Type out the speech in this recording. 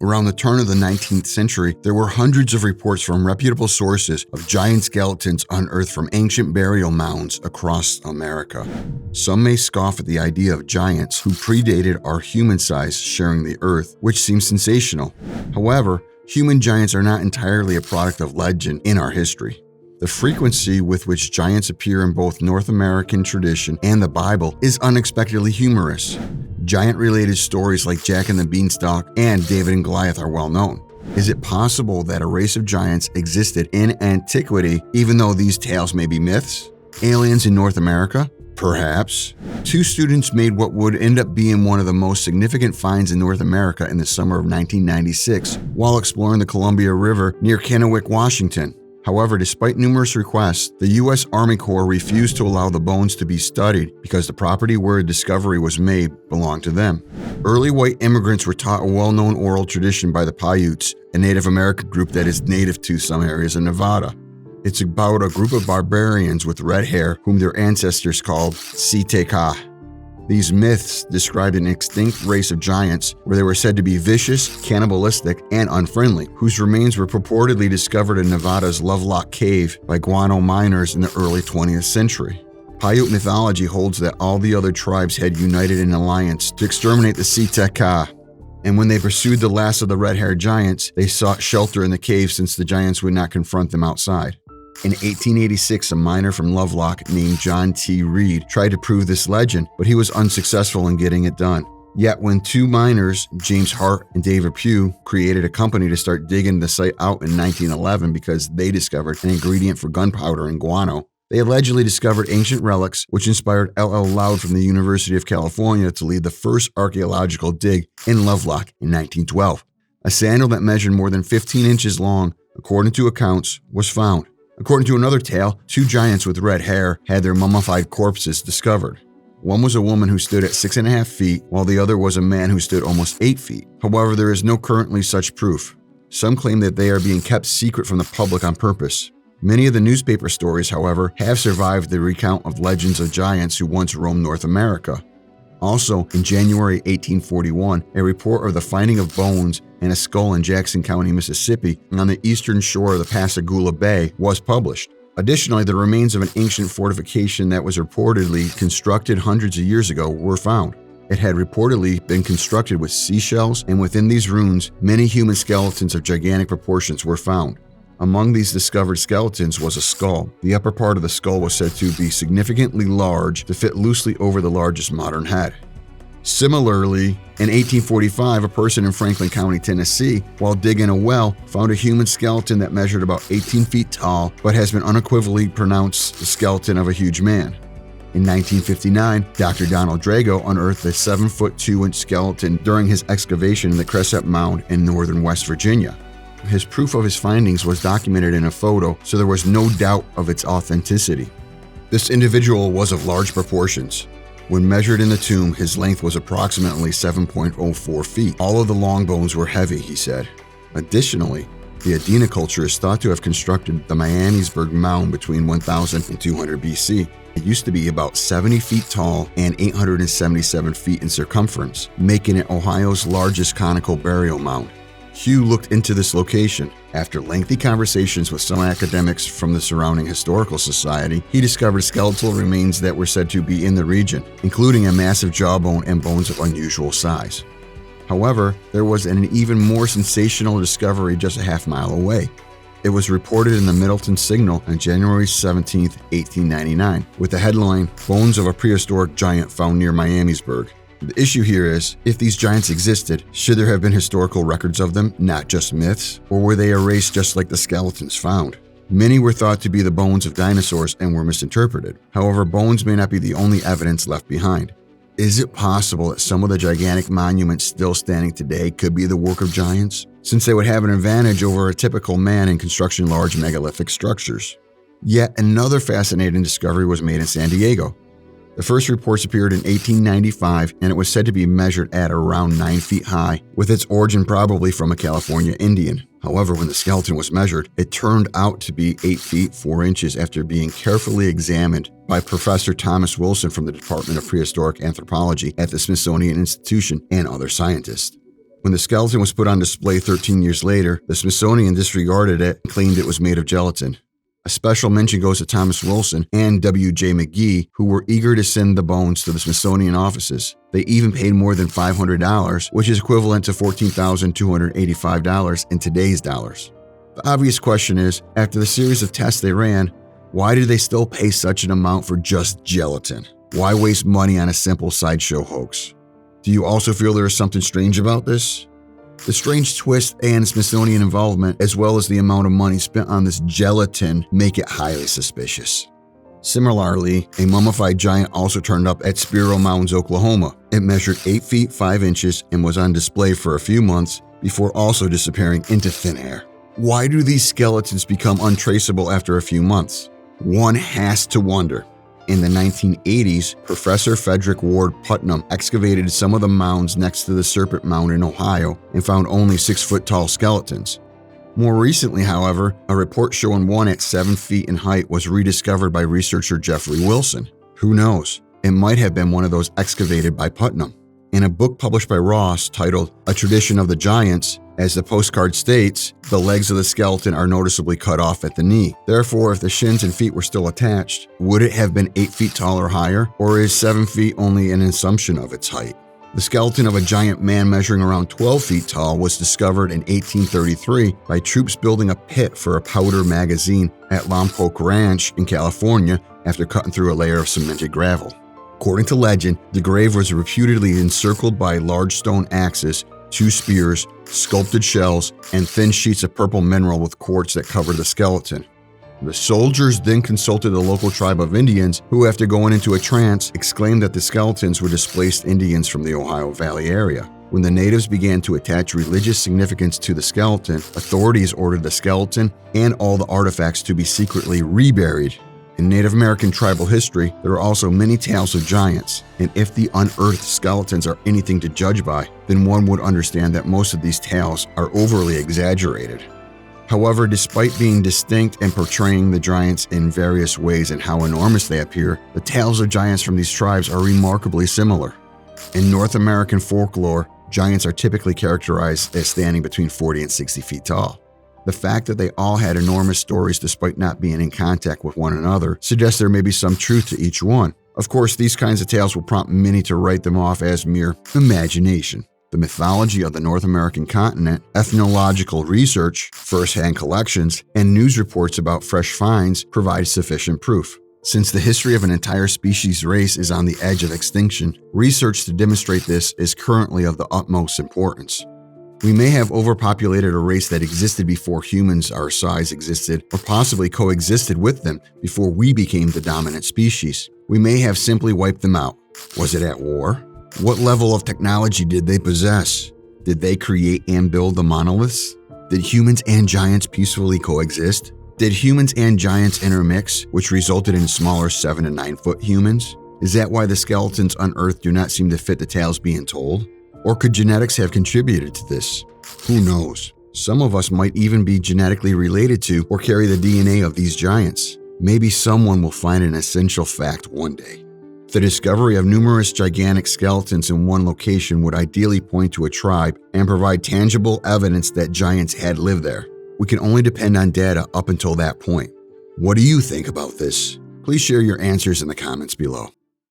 Around the turn of the 19th century, there were hundreds of reports from reputable sources of giant skeletons unearthed from ancient burial mounds across America. Some may scoff at the idea of giants who predated our human size sharing the earth, which seems sensational. However, human giants are not entirely a product of legend in our history. The frequency with which giants appear in both North American tradition and the Bible is unexpectedly humorous. Giant-related stories like Jack and the Beanstalk and David and Goliath are well known. Is it possible that a race of giants existed in antiquity, even though these tales may be myths? Aliens in North America? Perhaps. Two students made what would end up being one of the most significant finds in North America in the summer of 1996 while exploring the Columbia River near Kennewick, Washington. However, despite numerous requests, the U.S. Army Corps refused to allow the bones to be studied because the property where a discovery was made belonged to them. Early white immigrants were taught a well-known oral tradition by the Paiutes, a Native American group that is native to some areas of Nevada. It's about a group of barbarians with red hair whom their ancestors called Siteka. These myths described an extinct race of giants where they were said to be vicious, cannibalistic, and unfriendly, whose remains were purportedly discovered in Nevada's Lovelock Cave by guano miners in the early 20th century. Paiute mythology holds that all the other tribes had united in alliance to exterminate the Siteka, and when they pursued the last of the red-haired giants, they sought shelter in the cave since the giants would not confront them outside. In 1886, a miner from Lovelock named John T. Reed tried to prove this legend, but he was unsuccessful in getting it done. Yet when two miners, James Hart and David Pugh, created a company to start digging the site out in 1911 because they discovered an ingredient for gunpowder in guano, they allegedly discovered ancient relics, which inspired L.L. Loud from the University of California to lead the first archaeological dig in Lovelock in 1912. A sandal that measured more than 15 inches long, according to accounts, was found. According to another tale, two giants with red hair had their mummified corpses discovered. One was a woman who stood at 6.5 feet, while the other was a man who stood almost 8 feet. However, there is no currently such proof. Some claim that they are being kept secret from the public on purpose. Many of the newspaper stories, however, have survived the recount of legends of giants who once roamed North America. Also, in January 1841, a report of the finding of bones and a skull in Jackson County, Mississippi, on the eastern shore of the Pascagoula Bay was published. Additionally, the remains of an ancient fortification that was reportedly constructed hundreds of years ago were found. It had reportedly been constructed with seashells, and within these ruins, many human skeletons of gigantic proportions were found. Among these discovered skeletons was a skull. The upper part of the skull was said to be significantly large to fit loosely over the largest modern head. Similarly, in 1845, a person in Franklin County, Tennessee, while digging a well, found a human skeleton that measured about 18 feet tall, but has been unequivocally pronounced the skeleton of a huge man. In 1959, Dr. Donald Drago unearthed a 7-foot 2-inch skeleton during his excavation in the Crescent Mound in northern West Virginia. His proof of his findings was documented in a photo, so there was no doubt of its authenticity. This individual was of large proportions. When measured in the tomb, his length was approximately 7.04 feet. All of the long bones were heavy, he said. Additionally, the Adena culture is thought to have constructed the Miamisburg Mound between 1000 and 200 BC. It used to be about 70 feet tall and 877 feet in circumference, making it Ohio's largest conical burial mound. Hugh looked into this location. After lengthy conversations with some academics from the surrounding historical society, he discovered skeletal remains that were said to be in the region, including a massive jawbone and bones of unusual size. However, there was an even more sensational discovery just a half-mile away. It was reported in the Middleton Signal on January 17, 1899, with the headline, "Bones of a Prehistoric Giant Found Near Miamisburg." The issue here is, if these giants existed, should there have been historical records of them, not just myths? Or were they erased just like the skeletons found? Many were thought to be the bones of dinosaurs and were misinterpreted. However, bones may not be the only evidence left behind. Is it possible that some of the gigantic monuments still standing today could be the work of giants, since they would have an advantage over a typical man in constructing large megalithic structures? Yet another fascinating discovery was made in San Diego. The first reports appeared in 1895, and it was said to be measured at around 9 feet high, with its origin probably from a California Indian. However, when the skeleton was measured, it turned out to be 8 feet 4 inches after being carefully examined by Professor Thomas Wilson from the Department of Prehistoric Anthropology at the Smithsonian Institution and other scientists. When the skeleton was put on display 13 years later, the Smithsonian disregarded it and claimed it was made of gelatin. A special mention goes to Thomas Wilson and W.J. McGee, who were eager to send the bones to the Smithsonian offices. They even paid more than $500, which is equivalent to $14,285 in today's dollars. The obvious question is, after the series of tests they ran, why do they still pay such an amount for just gelatin? Why waste money on a simple sideshow hoax? Do you also feel there is something strange about this? The strange twist and Smithsonian involvement, as well as the amount of money spent on this gelatin, make it highly suspicious. Similarly, a mummified giant also turned up at Spiro Mounds, Oklahoma. It measured 8 feet 5 inches and was on display for a few months before also disappearing into thin air. Why do these skeletons become untraceable after a few months? One has to wonder. In the 1980s, Professor Frederick Ward Putnam excavated some of the mounds next to the Serpent Mound in Ohio and found only 6-foot-tall skeletons. More recently, however, a report showing one at 7 feet in height was rediscovered by researcher Jeffrey Wilson. Who knows? It might have been one of those excavated by Putnam. In a book published by Ross titled A Tradition of the Giants, as the postcard states, the legs of the skeleton are noticeably cut off at the knee. Therefore, if the shins and feet were still attached, would it have been 8 feet tall or higher, or is 7 feet only an assumption of its height? The skeleton of a giant man measuring around 12 feet tall was discovered in 1833 by troops building a pit for a powder magazine at Lompoc Ranch in California after cutting through a layer of cemented gravel. According to legend, the grave was reputedly encircled by large stone axes, 2 spears, sculpted shells, and thin sheets of purple mineral with quartz that covered the skeleton. The soldiers then consulted a local tribe of Indians who, after going into a trance, exclaimed that the skeletons were displaced Indians from the Ohio Valley area. When the natives began to attach religious significance to the skeleton, authorities ordered the skeleton and all the artifacts to be secretly reburied. In Native American tribal history, there are also many tales of giants, and if the unearthed skeletons are anything to judge by, then one would understand that most of these tales are overly exaggerated. However, despite being distinct and portraying the giants in various ways and how enormous they appear, the tales of giants from these tribes are remarkably similar. In North American folklore, giants are typically characterized as standing between 40 and 60 feet tall. The fact that they all had enormous stories despite not being in contact with one another suggests there may be some truth to each one. Of course, these kinds of tales will prompt many to write them off as mere imagination. The mythology of the North American continent, ethnological research, first-hand collections, and news reports about fresh finds provide sufficient proof. Since the history of an entire species race is on the edge of extinction, research to demonstrate this is currently of the utmost importance. We may have overpopulated a race that existed before humans our size existed, or possibly coexisted with them before we became the dominant species. We may have simply wiped them out. Was it at war? What level of technology did they possess? Did they create and build the monoliths? Did humans and giants peacefully coexist? Did humans and giants intermix, which resulted in smaller 7 to 9 foot humans? Is that why the skeletons unearthed do not seem to fit the tales being told? Or could genetics have contributed to this? Who knows? Some of us might even be genetically related to or carry the DNA of these giants. Maybe someone will find an essential fact one day. The discovery of numerous gigantic skeletons in one location would ideally point to a tribe and provide tangible evidence that giants had lived there. We can only depend on data up until that point. What do you think about this? Please share your answers in the comments below.